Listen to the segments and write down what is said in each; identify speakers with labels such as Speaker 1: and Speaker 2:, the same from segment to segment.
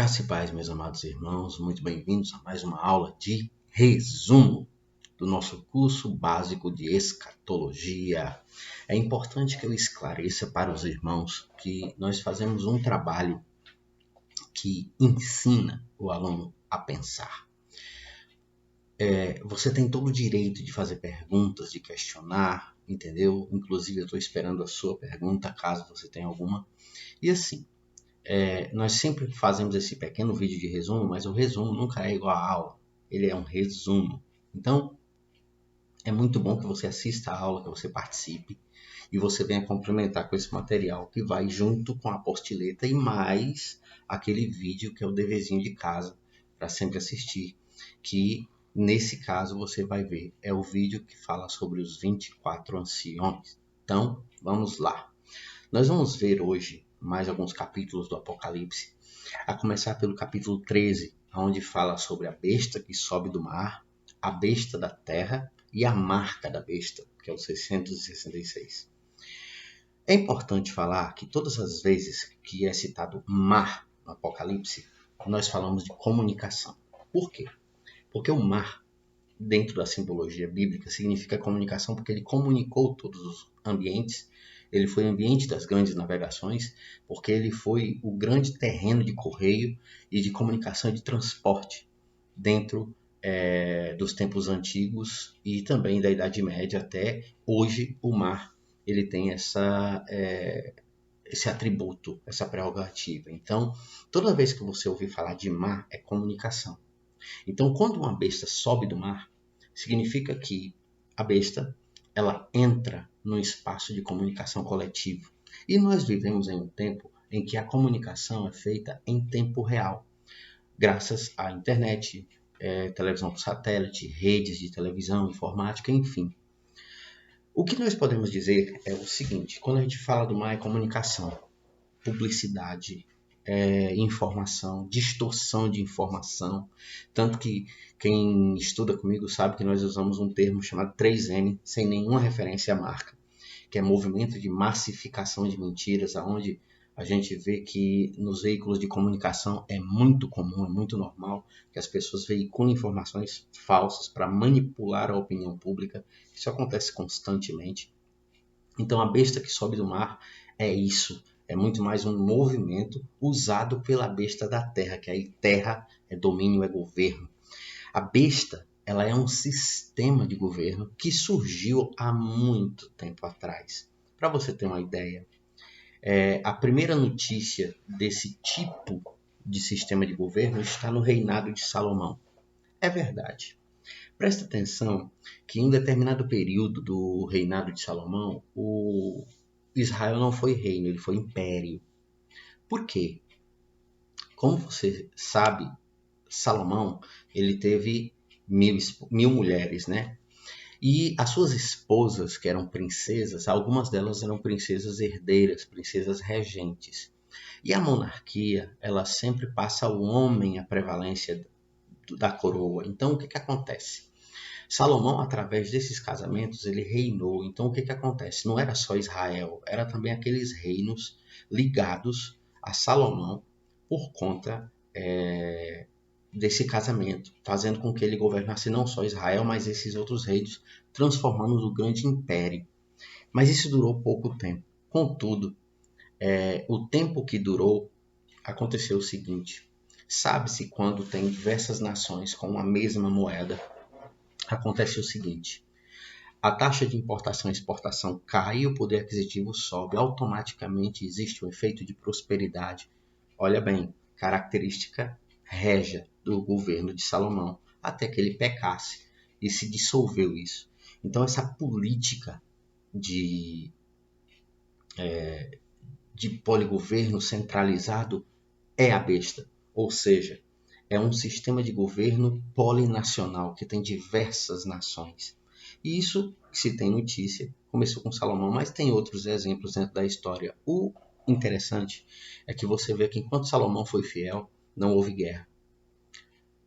Speaker 1: Graça e paz, meus amados irmãos, muito bem-vindos a mais uma aula de resumo do nosso curso básico de escatologia. É importante que eu esclareça para os irmãos que nós fazemos um trabalho que ensina o aluno a pensar. Você tem todo o direito de fazer perguntas, de questionar, entendeu? Inclusive eu estou esperando a sua pergunta, caso você tenha alguma. E assim, nós sempre fazemos esse pequeno vídeo de resumo, mas o resumo nunca é igual à aula. Ele é um resumo. Então, é muito bom que você assista a aula, que você participe e você venha complementar com esse material que vai junto com a apostileta e mais aquele vídeo que é o deverzinho de casa para sempre assistir, que nesse caso você vai ver, é o vídeo que fala sobre os 24 anciões. Então, vamos lá. Nós vamos ver hoje mais alguns capítulos do Apocalipse, a começar pelo capítulo 13, onde fala sobre a besta que sobe do mar, a besta da terra e a marca da besta, que é o 666. É importante falar que todas as vezes que é citado mar no Apocalipse, nós falamos de comunicação. Por quê? Porque o mar, dentro da simbologia bíblica, significa comunicação porque ele comunicou todos os ambientes. Ele foi ambiente das grandes navegações, porque ele foi o grande terreno de correio e de comunicação e de transporte dentro dos tempos antigos e também da Idade Média até hoje. O mar ele tem esse atributo, essa prerrogativa. Então, toda vez que você ouvir falar de mar, é comunicação. Então, quando uma besta sobe do mar, significa que a besta ela entra no espaço de comunicação coletivo. E nós vivemos em um tempo em que a comunicação é feita em tempo real, graças à internet, televisão por satélite, redes de televisão, informática, enfim. O que nós podemos dizer é o seguinte: quando a gente fala do mar, é comunicação, publicidade, informação, distorção de informação. Tanto que quem estuda comigo sabe que nós usamos um termo chamado 3M, sem nenhuma referência à marca, que é movimento de massificação de mentiras, onde a gente vê que nos veículos de comunicação é muito comum, é muito normal que as pessoas veiculem informações falsas para manipular a opinião pública. Isso acontece constantemente. Então a besta que sobe do mar é isso. É muito mais um movimento usado pela besta da terra, que aí terra é domínio, é governo. A besta, ela é um sistema de governo que surgiu há muito tempo atrás. Para você ter uma ideia, a primeira notícia desse tipo de sistema de governo está no reinado de Salomão. É verdade. Presta atenção que em um determinado período do reinado de Salomão, o Israel não foi reino, ele foi império. Por quê? Como você sabe, Salomão ele teve 1000 mulheres, né? E as suas esposas, que eram princesas, algumas delas eram princesas herdeiras, princesas regentes. E a monarquia, ela sempre passa ao homem a prevalência da coroa. Então, o que acontece? Salomão, através desses casamentos, ele reinou. Então, o que acontece? Não era só Israel, era também aqueles reinos ligados a Salomão por conta desse casamento, fazendo com que ele governasse não só Israel, mas esses outros reinos, transformando o grande império. Mas isso durou pouco tempo. Contudo, o tempo que durou, aconteceu o seguinte: sabe-se quando tem diversas nações com a mesma moeda, acontece o seguinte: a taxa de importação e exportação cai e o poder aquisitivo sobe. Automaticamente existe um efeito de prosperidade. Olha bem, característica régia do governo de Salomão, até que ele pecasse e se dissolveu isso. Então essa política de poligoverno centralizado é a besta, ou seja, é um sistema de governo polinacional que tem diversas nações. E isso, se tem notícia, começou com Salomão, mas tem outros exemplos dentro da história. O interessante é que você vê que enquanto Salomão foi fiel, não houve guerra.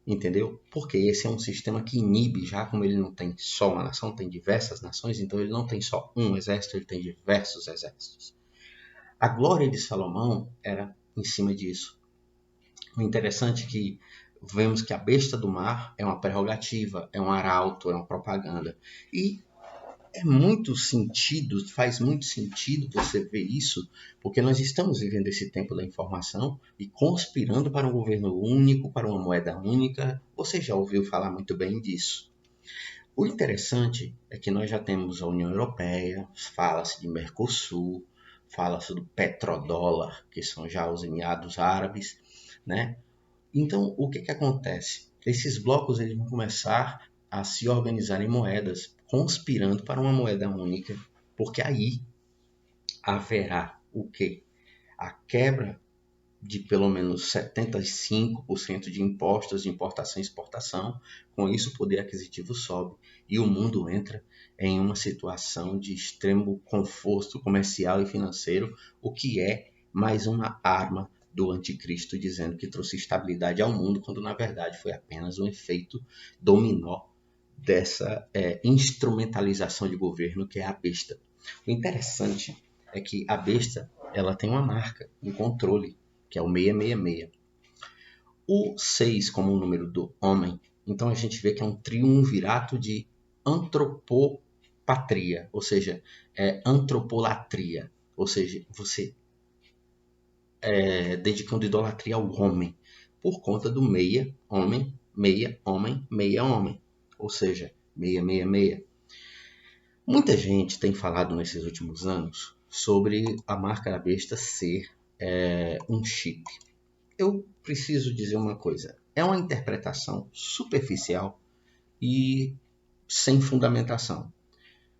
Speaker 1: Entendeu? Porque esse é um sistema que inibe, já como ele não tem só uma nação, tem diversas nações, então ele não tem só um exército, ele tem diversos exércitos. A glória de Salomão era em cima disso. O interessante é que vemos que a besta do mar é uma prerrogativa, é um arauto, é uma propaganda. E faz muito sentido você ver isso, porque nós estamos vivendo esse tempo da informação e conspirando para um governo único, para uma moeda única. Você já ouviu falar muito bem disso. O interessante é que nós já temos a União Europeia, fala-se de Mercosul, fala-se do petrodólar, que são já os Emirados Árabes, né? Então, o que acontece? Esses blocos eles vão começar a se organizar em moedas, conspirando para uma moeda única, porque aí haverá o quê? A quebra de pelo menos 75% de impostos de importação e exportação. Com isso, o poder aquisitivo sobe e o mundo entra em uma situação de extremo conforto comercial e financeiro, o que é mais uma arma do anticristo dizendo que trouxe estabilidade ao mundo, quando na verdade foi apenas um efeito dominó dessa instrumentalização de governo que é a besta. O interessante é que a besta ela tem uma marca, um controle, que é o 666. O 6 como o número do homem, então a gente vê que é um triunvirato de antropopatria, ou seja, antropolatria, ou seja, você dedicando idolatria ao homem, por conta do meia, homem, meia, homem, meia, homem, ou seja, 666. Muita gente tem falado nesses últimos anos sobre a marca da besta ser um chip. Eu preciso dizer uma coisa. É uma interpretação superficial e sem fundamentação.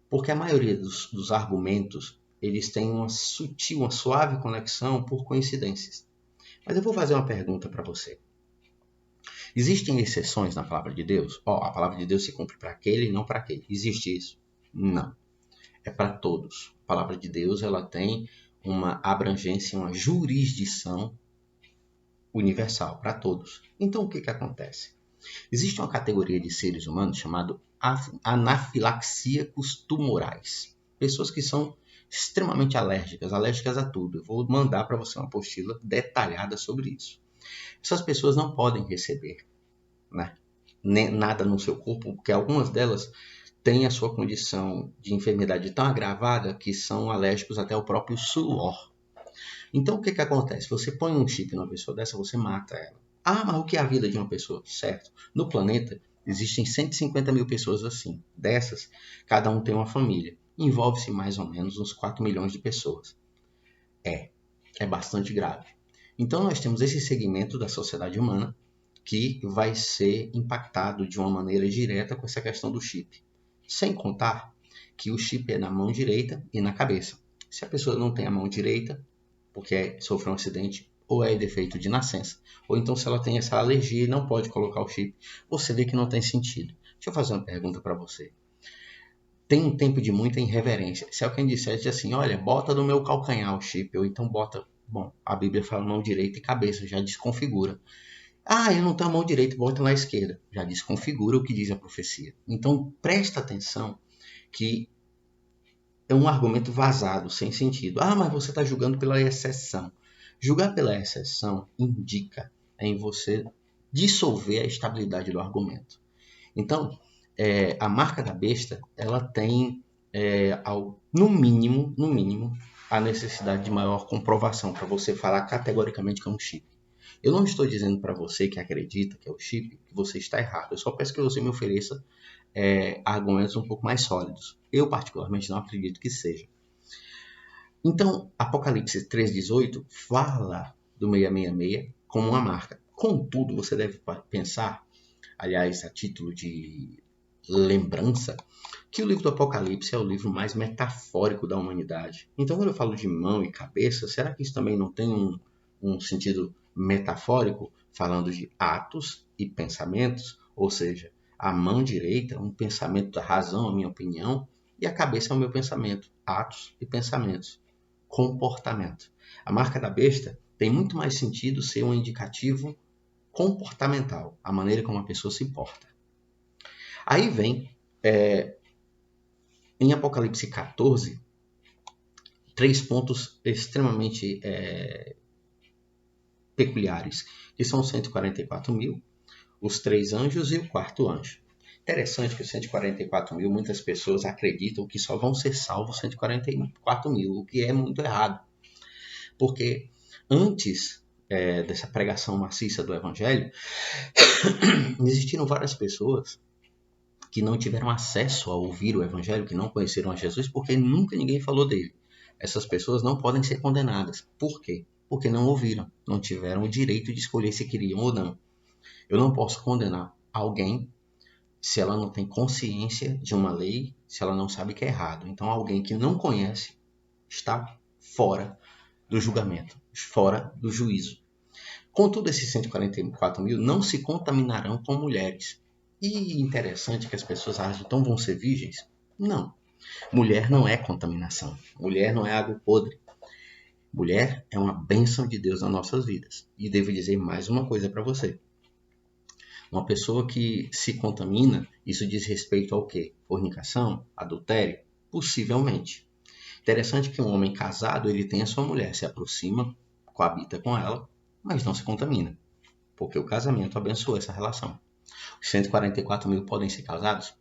Speaker 1: Porque a maioria dos argumentos eles têm uma sutil, uma suave conexão por coincidências. Mas eu vou fazer uma pergunta para você. Existem exceções na palavra de Deus? A palavra de Deus se cumpre para aquele e não para aquele. Existe isso? Não. É para todos. A palavra de Deus ela tem uma abrangência, uma jurisdição universal para todos. Então o que acontece? Existe uma categoria de seres humanos chamado anafilaxíacos tumorais. Pessoas que são extremamente alérgicas a tudo. Eu vou mandar para você uma apostila detalhada sobre isso. Essas pessoas não podem receber, né, nada no seu corpo, porque algumas delas têm a sua condição de enfermidade tão agravada que são alérgicos até ao próprio suor. Então o que acontece? Você põe um chip numa pessoa dessa, você mata ela. Mas o que é a vida de uma pessoa? Certo. No planeta existem 150 mil pessoas assim. Dessas, cada um tem uma família. Envolve-se mais ou menos uns 4 milhões de pessoas. É bastante grave. Então nós temos esse segmento da sociedade humana que vai ser impactado de uma maneira direta com essa questão do chip. Sem contar que o chip é na mão direita e na cabeça. Se a pessoa não tem a mão direita, porque sofreu um acidente, ou é defeito de nascença, ou então se ela tem essa alergia e não pode colocar o chip, você vê que não tem sentido. Deixa eu fazer uma pergunta para você. Tem um tempo de muita irreverência. Se alguém dissesse assim, olha, bota no meu calcanhar o chip, ou então bota, bom, a Bíblia fala mão direita e cabeça, já desconfigura. Eu não tenho a mão direita, bota na esquerda, já desconfigura o que diz a profecia. Então presta atenção que é um argumento vazado, sem sentido. Mas você está julgando pela exceção. Julgar pela exceção indica em você dissolver a estabilidade do argumento. Então, a marca da besta, ela tem, no mínimo, a necessidade de maior comprovação para você falar categoricamente que é um chip. Eu não estou dizendo para você que acredita que é o chip que você está errado. Eu só peço que você me ofereça argumentos um pouco mais sólidos. Eu, particularmente, não acredito que seja. Então, Apocalipse 3,18 fala do 666 como uma marca. Contudo, você deve pensar, aliás, a título de lembrança, que o livro do Apocalipse é o livro mais metafórico da humanidade. Então, quando eu falo de mão e cabeça, será que isso também não tem um sentido metafórico, falando de atos e pensamentos? Ou seja, a mão direita é um pensamento da razão, a minha opinião, e a cabeça é o meu pensamento, atos e pensamentos, comportamento. A marca da besta tem muito mais sentido ser um indicativo comportamental, a maneira como a pessoa se porta. Aí vem, em Apocalipse 14, 3 pontos extremamente peculiares, que são 144 mil, os 3 anjos e o 4º anjo. Interessante que os 144 mil, muitas pessoas acreditam que só vão ser salvos 144 mil, o que é muito errado. Porque antes dessa pregação maciça do Evangelho, existiram várias pessoas que não tiveram acesso a ouvir o Evangelho, que não conheceram a Jesus, porque nunca ninguém falou dele. Essas pessoas não podem ser condenadas. Por quê? Porque não ouviram, não tiveram o direito de escolher se queriam ou não. Eu não posso condenar alguém se ela não tem consciência de uma lei, se ela não sabe que é errado. Então, alguém que não conhece está fora do julgamento, fora do juízo. Contudo, esses 144 mil não se contaminarão com mulheres. E interessante que as pessoas acham, então vão ser virgens? Não. Mulher não é contaminação. Mulher não é água podre. Mulher é uma bênção de Deus nas nossas vidas. E devo dizer mais uma coisa para você. Uma pessoa que se contamina, isso diz respeito ao quê? Fornicação? Adultério? Possivelmente. Interessante que um homem casado, ele tem a sua mulher, se aproxima, coabita com ela, mas não se contamina. Porque o casamento abençoa essa relação. Os 144 mil podem ser casados?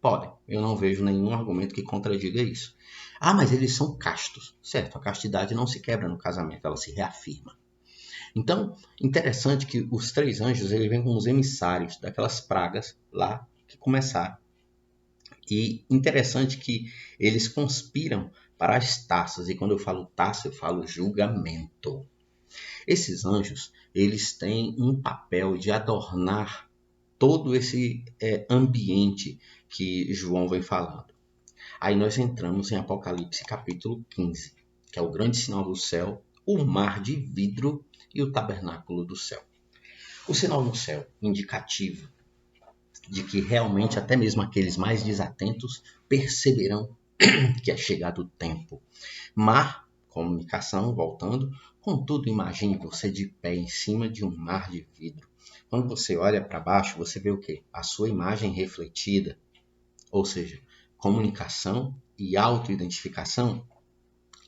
Speaker 1: Podem. Eu não vejo nenhum argumento que contradiga isso. Ah, mas eles são castos. Certo, a castidade não se quebra no casamento, ela se reafirma. Então, interessante que os 3 anjos eles vêm como os emissários daquelas pragas lá que começaram. E interessante que eles conspiram para as taças. E quando eu falo taça, eu falo julgamento. Esses anjos, eles têm um papel de adornar todo esse ambiente que João vem falando. Aí nós entramos em Apocalipse capítulo 15, que é o grande sinal do céu, o mar de vidro e o tabernáculo do céu. O sinal no céu, indicativo de que realmente até mesmo aqueles mais desatentos perceberão que é chegado o tempo. Mar, comunicação, voltando, contudo imagine você de pé em cima de um mar de vidro. Quando você olha para baixo, você vê o quê? A sua imagem refletida, ou seja, comunicação e autoidentificação,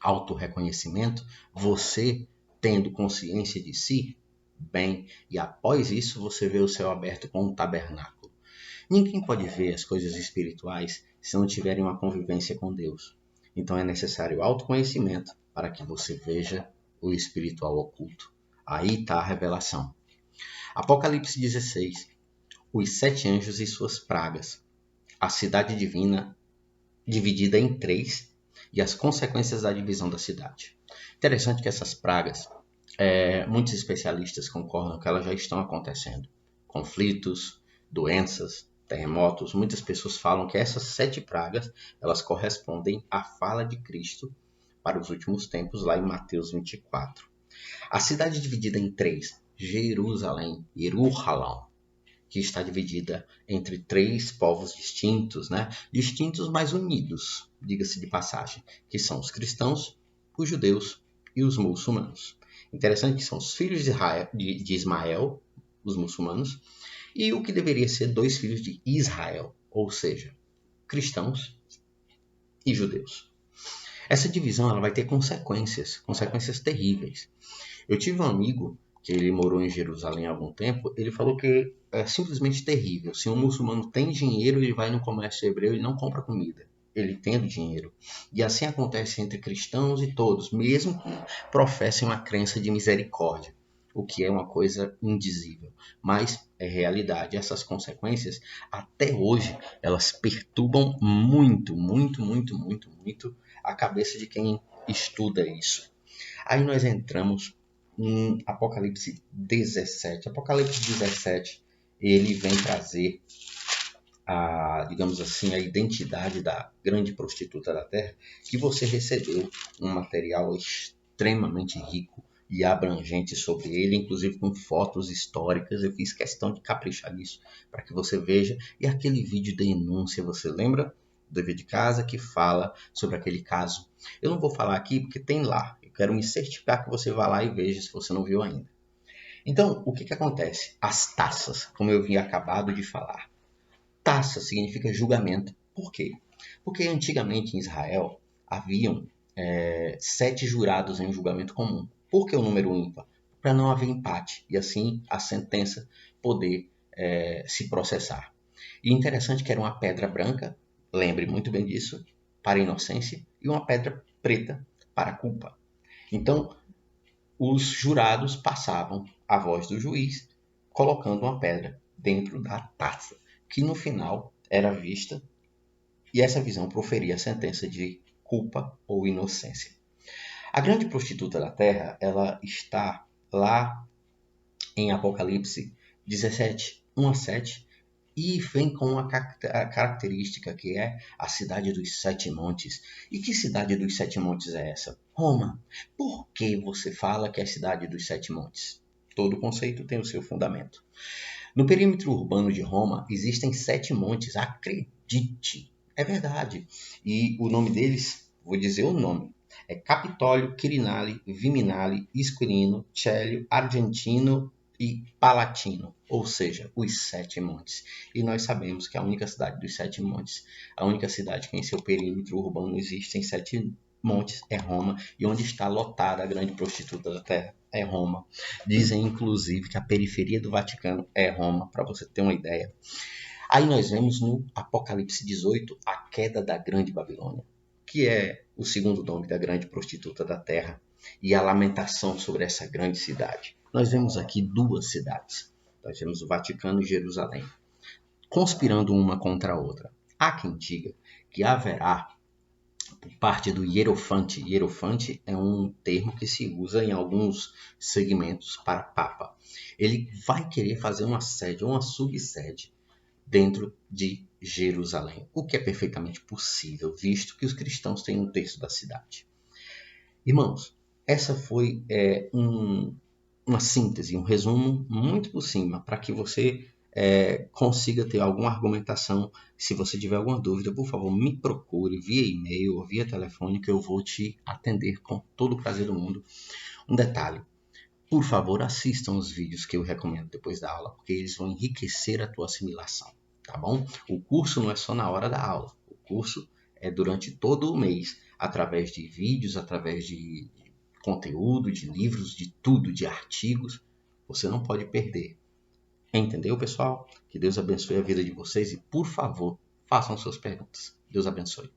Speaker 1: autorreconhecimento, você tendo consciência de si, bem, e após isso você vê o céu aberto com um tabernáculo. Ninguém pode ver as coisas espirituais se não tiverem uma convivência com Deus. Então é necessário autoconhecimento para que você veja o espiritual oculto. Aí está a revelação. Apocalipse 16. Os 7 anjos e suas pragas. A cidade divina dividida em 3 e as consequências da divisão da cidade. Interessante que essas pragas, muitos especialistas concordam que elas já estão acontecendo. Conflitos, doenças, terremotos. Muitas pessoas falam que essas 7 pragas elas correspondem à fala de Cristo para os últimos tempos, lá em Mateus 24. A cidade dividida em 3, Jerusalém, Jerusalém, que está dividida entre 3 povos distintos, né? Distintos, mas unidos, diga-se de passagem, que são os cristãos, os judeus e os muçulmanos. Interessante que são os filhos de Ismael, os muçulmanos, e o que deveria ser 2 filhos de Israel, ou seja, cristãos e judeus. Essa divisão ela vai ter consequências terríveis. Eu tive um amigo que ele morou em Jerusalém há algum tempo, ele falou que é simplesmente terrível. Se um muçulmano tem dinheiro, ele vai no comércio hebreu e não compra comida. Ele tendo dinheiro. E assim acontece entre cristãos e todos, mesmo que professem uma crença de misericórdia, o que é uma coisa indizível. Mas é realidade. Essas consequências, até hoje, elas perturbam muito, muito, muito, muito, muito a cabeça de quem estuda isso. Aí nós entramos em Apocalipse 17. Apocalipse 17, ele vem trazer digamos assim, a identidade da grande prostituta da terra, que você recebeu um material extremamente rico e abrangente sobre ele, inclusive com fotos históricas. Eu fiz questão de caprichar nisso para que você veja. E aquele vídeo de denúncia, você lembra? Do dever de casa, que fala sobre aquele caso. Eu não vou falar aqui porque tem lá. Eu quero me certificar que você vá lá e veja se você não viu ainda. Então, o que acontece? As taças, como eu havia acabado de falar. Taça significa julgamento. Por quê? Porque antigamente em Israel haviam 7 jurados em um julgamento comum. Por que o número ímpar? para não haver empate e assim a sentença poder se processar. E interessante que era uma pedra branca, lembre muito bem disso, para a inocência, e uma pedra preta para a culpa. Então, os jurados passavam a voz do juiz colocando uma pedra dentro da taça, que no final era vista, e essa visão proferia a sentença de culpa ou inocência. A grande prostituta da terra, ela está lá em Apocalipse 17, 1 a 7, e vem com uma característica que é a cidade dos sete montes. E que cidade dos sete montes é essa? Roma. Por que você fala que é a cidade dos sete montes? Todo conceito tem o seu fundamento. No perímetro urbano de Roma existem 7 montes, acredite. É verdade. E o nome deles, vou dizer o nome, é Capitólio, Quirinale, Viminale, Esquilino, Célio, Argentino e Palatino, ou seja, os 7 montes. E nós sabemos que a única cidade dos 7 montes, a única cidade que em seu perímetro urbano existem 7 montes é Roma, e onde está lotada a grande prostituta da terra é Roma. Dizem, inclusive, que a periferia do Vaticano é Roma, para você ter uma ideia. Aí nós vemos no Apocalipse 18 a queda da grande Babilônia, que é o segundo nome da grande prostituta da terra, e a lamentação sobre essa grande cidade. Nós vemos aqui 2 cidades. Nós vemos o Vaticano e Jerusalém, conspirando uma contra a outra. Há quem diga que haverá por parte do hierofante. Hierofante é um termo que se usa em alguns segmentos para papa. Ele vai querer fazer uma sede ou uma subsede dentro de Jerusalém, o que é perfeitamente possível, visto que os cristãos têm 1/3 da cidade. Irmãos, essa foi uma síntese, um resumo muito por cima, para que você consiga ter alguma argumentação. Se você tiver alguma dúvida, por favor, me procure via e-mail ou via telefone, que eu vou te atender com todo o prazer do mundo. Um detalhe, por favor, assistam os vídeos que eu recomendo depois da aula, porque eles vão enriquecer a tua assimilação, tá bom? O curso não é só na hora da aula, o curso é durante todo o mês, através de vídeos, através de conteúdo, de livros, de tudo, de artigos. Você não pode perder. Entendeu, pessoal? Que Deus abençoe a vida de vocês e, por favor, façam suas perguntas. Deus abençoe.